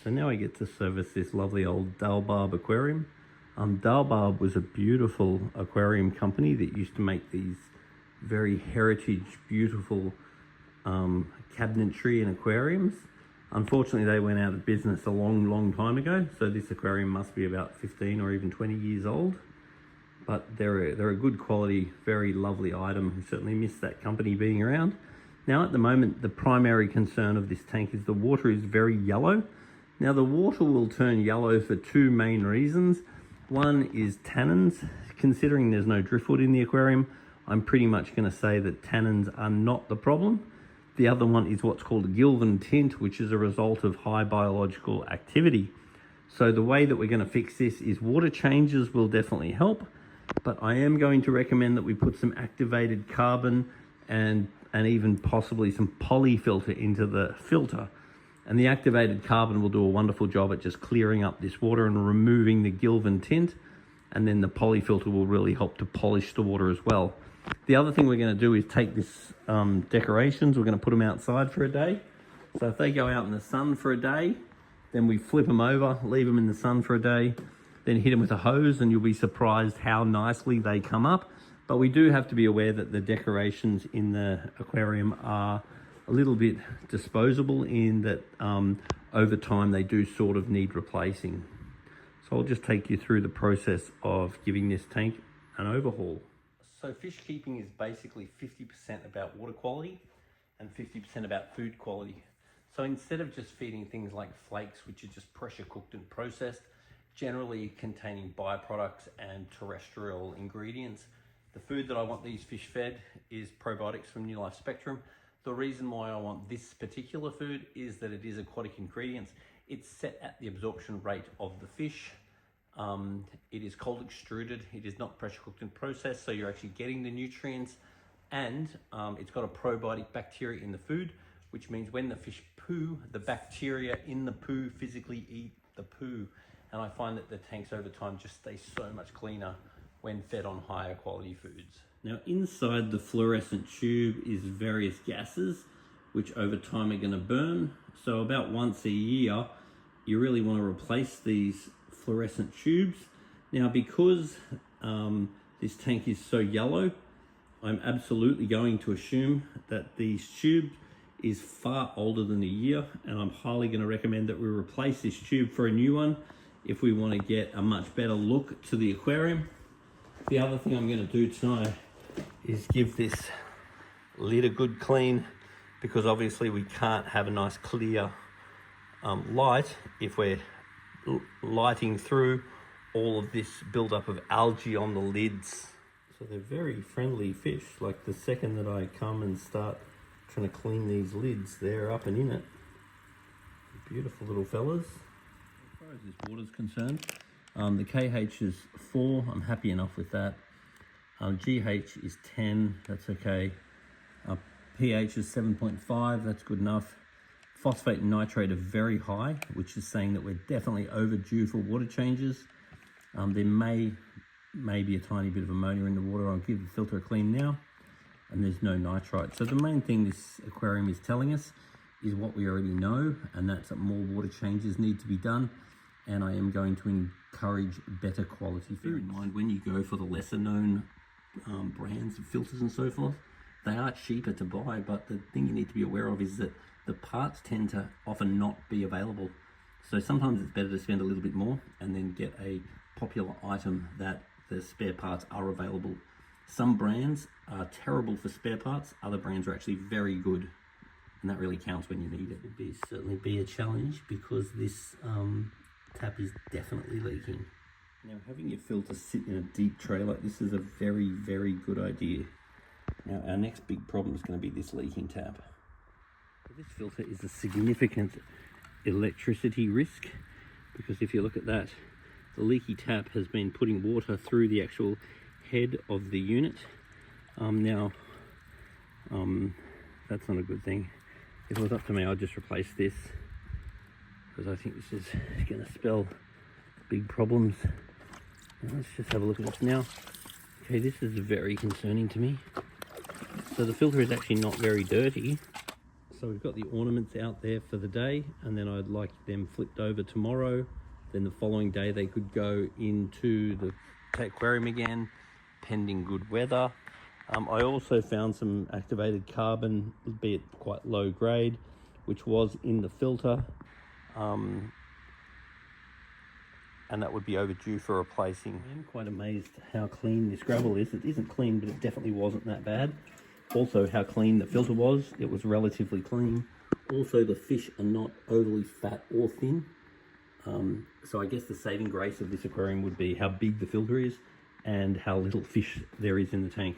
So now I get to service this lovely old Talbot aquarium. Talbot was a beautiful aquarium company that used to make these very heritage, beautiful cabinetry and aquariums. Unfortunately, they went out of business a long time ago, so this aquarium must be about 15 or even 20 years old. But they're a good quality, very lovely item. We certainly miss that company being around. Now at the moment, the primary concern of this tank is the water is very yellow. Now the water will turn yellow for two main reasons. One is tannins. Considering there's no driftwood in the aquarium, I'm pretty much going to say that tannins are not the problem. The other one is what's called Gilvan tint, which is a result of high biological activity. So the way that we're going to fix this is water changes will definitely help, but I am going to recommend that we put some activated carbon and even possibly some polyfilter into the filter. And the activated carbon will do a wonderful job at just clearing up this water and removing the Gilvan tint. And then the polyfilter will really help to polish the water as well. The other thing we're going to do is take this decorations, we're going to put them outside for a day. So if they go out in the sun for a day, then we flip them over, leave them in the sun for a day, then hit them with a hose, and you'll be surprised how nicely they come up. But we do have to be aware that the decorations in the aquarium are a little bit disposable in that over time they do sort of need replacing. So I'll just take you through the process of giving this tank an overhaul. So fish keeping is basically 50% about water quality and 50% about food quality. So instead of just feeding things like flakes, which are just pressure cooked and processed, generally containing byproducts and terrestrial ingredients, the food that I want these fish fed is probiotics from New Life Spectrum. The reason why I want this particular food is that it is aquatic ingredients. It's set at the absorption rate of the fish. It is cold extruded. It is not pressure cooked and processed, so you're actually getting the nutrients, and it's got a probiotic bacteria in the food, which means when the fish poo, the bacteria in the poo physically eat the poo. And I find that the tanks over time just stay so much cleaner when fed on higher quality foods. Now inside the fluorescent tube is various gases, which over time are going to burn. So about once a year, you really want to replace these fluorescent tubes. Now because this tank is so yellow, I'm absolutely going to assume that these tubes is far older than a year, and I'm highly going to recommend that we replace this tube for a new one if we want to get a much better look to the aquarium. The other thing I'm going to do tonight is give this lid a good clean, because obviously we can't have a nice clear light if we're lighting through all of this buildup of algae on the lids. So they're very friendly fish. Like the second that I come and start trying to clean these lids, they're up and in it. Beautiful little fellas. As far as this water's concerned, the KH is 4, I'm happy enough with that. GH is 10, that's okay. pH is 7.5, that's good enough. Phosphate and nitrate are very high, which is saying that we're definitely overdue for water changes. There may be a tiny bit of ammonia in the water. I'll give the filter a clean now, and there's no nitrite. So the main thing this aquarium is telling us is what we already know, and that's that more water changes need to be done, and I am going to encourage better quality food. Bear in mind, when you go for the lesser known brands of filters and so forth, they are cheaper to buy, but the thing you need to be aware of is that the parts tend to often not be available. So sometimes it's better to spend a little bit more and then get a popular item that the spare parts are available. Some brands are terrible for spare parts, other brands are actually very good, and that really counts when you need it. It would certainly be a challenge because this tap is definitely leaking. Now having your filter sit in a deep tray like this is a very, very good idea. Now our next big problem is going to be this leaking tap. This filter is a significant electricity risk, because if you look at that, the leaky tap has been putting water through the actual head of the unit. That's not a good thing. If it was up to me, I'd just replace this, because I think this is going to spell big problems. Now, let's just have a look at this now. Okay, this is very concerning to me. So the filter is actually not very dirty. So we've got the ornaments out there for the day, and then I'd like them flipped over tomorrow. Then the following day they could go into the aquarium again, pending good weather. I also found some activated carbon, albeit quite low grade, which was in the filter. And that would be overdue for replacing. I'm quite amazed how clean this gravel is. It isn't clean, but it definitely wasn't that bad. Also, how clean the filter was. It was relatively clean. Also, the fish are not overly fat or thin. So I guess the saving grace of this aquarium would be how big the filter is and how little fish there is in the tank,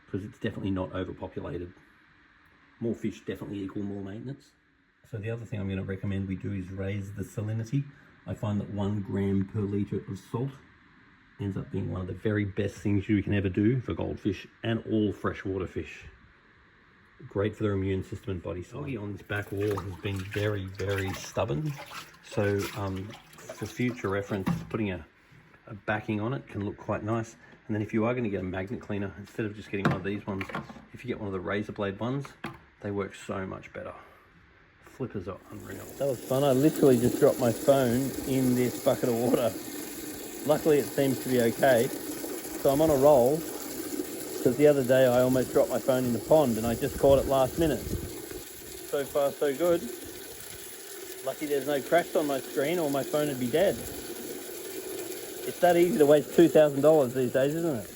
because it's definitely not overpopulated. More fish definitely equal more maintenance. So the other thing I'm going to recommend we do is raise the salinity. I find that 1 gram per litre of salt ends up being one of the very best things you can ever do for goldfish and all freshwater fish. Great for their immune system and body size. On this back wall has been very, very stubborn. So for future reference, putting a backing on it can look quite nice. And then if you are going to get a magnet cleaner, instead of just getting one of these ones, if you get one of the razor blade ones, they work so much better. Flippers are unreal. That was fun. I literally just dropped my phone in this bucket of water. Luckily it seems to be okay. So I'm on a roll, because the other day I almost dropped my phone in the pond and I just caught it last minute. So far so good. Lucky there's no cracks on my screen or my phone would be dead. It's that easy to waste $2,000 these days, isn't it?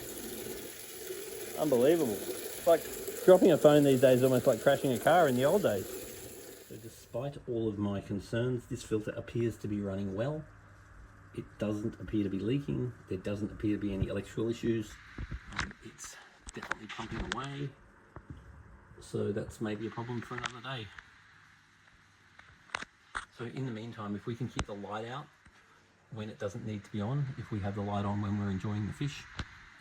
Unbelievable. It's like dropping a phone these days is almost like crashing a car in the old days. So despite all of my concerns, this filter appears to be running well. It doesn't appear to be leaking. There doesn't appear to be any electrical issues. It's definitely pumping away. So that's maybe a problem for another day. So in the meantime, if we can keep the light out when it doesn't need to be on, if we have the light on when we're enjoying the fish,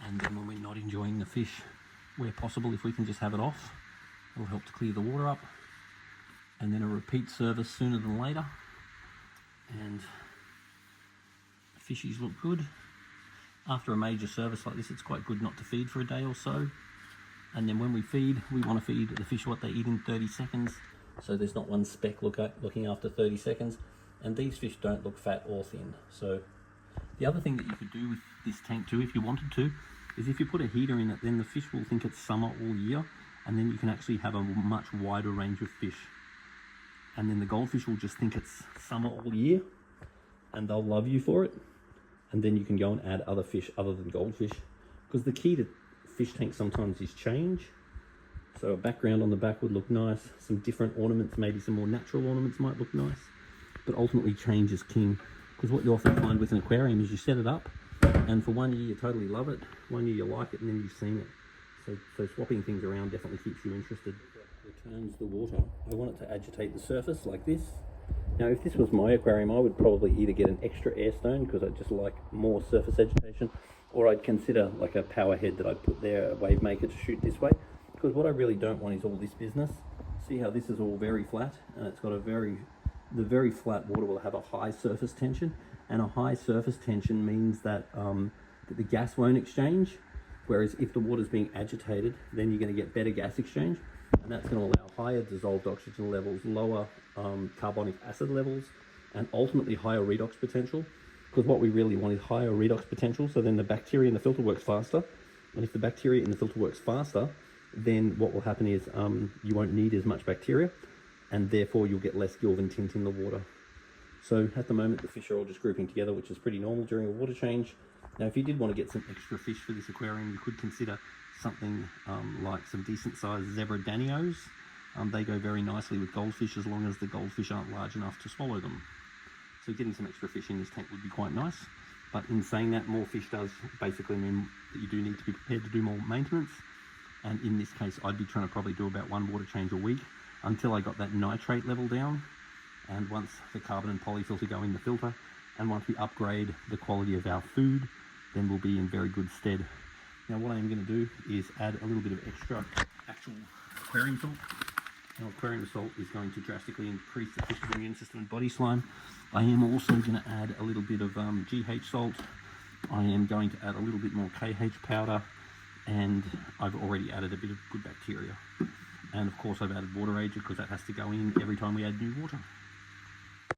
and then when we're not enjoying the fish, where possible, if we can just have it off, it'll help to clear the water up. And then a repeat service sooner than later. And fishies look good. After a major service like this, it's quite good not to feed for a day or so. And then when we feed, we want to feed the fish what they eat in 30 seconds. So there's not one speck looking after 30 seconds. And these fish don't look fat or thin. So the other thing that you could do with this tank too, if you wanted to, is if you put a heater in it, then the fish will think it's summer all year. And then you can actually have a much wider range of fish. And then the goldfish will just think it's summer all year. And they'll love you for it. And then you can go and add other fish other than goldfish. Because the key to fish tanks sometimes is change. So a background on the back would look nice. Some different ornaments, maybe some more natural ornaments might look nice. But ultimately change is king. Because what you often find with an aquarium is you set it up, and for 1 year you totally love it, 1 year you like it, and then you've seen it. So swapping things around definitely keeps you interested. Returns the water. I want it to agitate the surface like this. Now if this was my aquarium, I would probably either get an extra air stone, because I just like more surface agitation, or I'd consider like a power head that I'd put there, a wave maker to shoot this way. Because what I really don't want is all this business. See how this is all very flat, and it's got the very flat water will have a high surface tension, and a high surface tension means that, that the gas won't exchange, whereas if the water's being agitated, then you're going to get better gas exchange, and that's going to allow higher dissolved oxygen levels, lower carbonic acid levels, and ultimately higher redox potential. Because what we really want is higher redox potential, so then the bacteria in the filter works faster, and if the bacteria in the filter works faster, then what will happen is you won't need as much bacteria, and therefore you'll get less gilvan tint in the water. So at the moment the fish are all just grouping together, which is pretty normal during a water change. Now if you did want to get some extra fish for this aquarium, you could consider something like some decent sized zebra danios. They go very nicely with goldfish as long as the goldfish aren't large enough to swallow them. So getting some extra fish in this tank would be quite nice. But in saying that, more fish does basically mean that you do need to be prepared to do more maintenance. And in this case, I'd be trying to probably do about 1 water change a week until I got that nitrate level down. And once the carbon and polyfilter go in the filter, and once we upgrade the quality of our food, then we'll be in very good stead. Now what I am going to do is add a little bit of extra actual aquarium salt. Now aquarium salt is going to drastically increase the fish's immune system and body slime. I am also going to add a little bit of GH salt. I am going to add a little bit more KH powder, and I've already added a bit of good bacteria. And of course I've added water agent because that has to go in every time we add new water.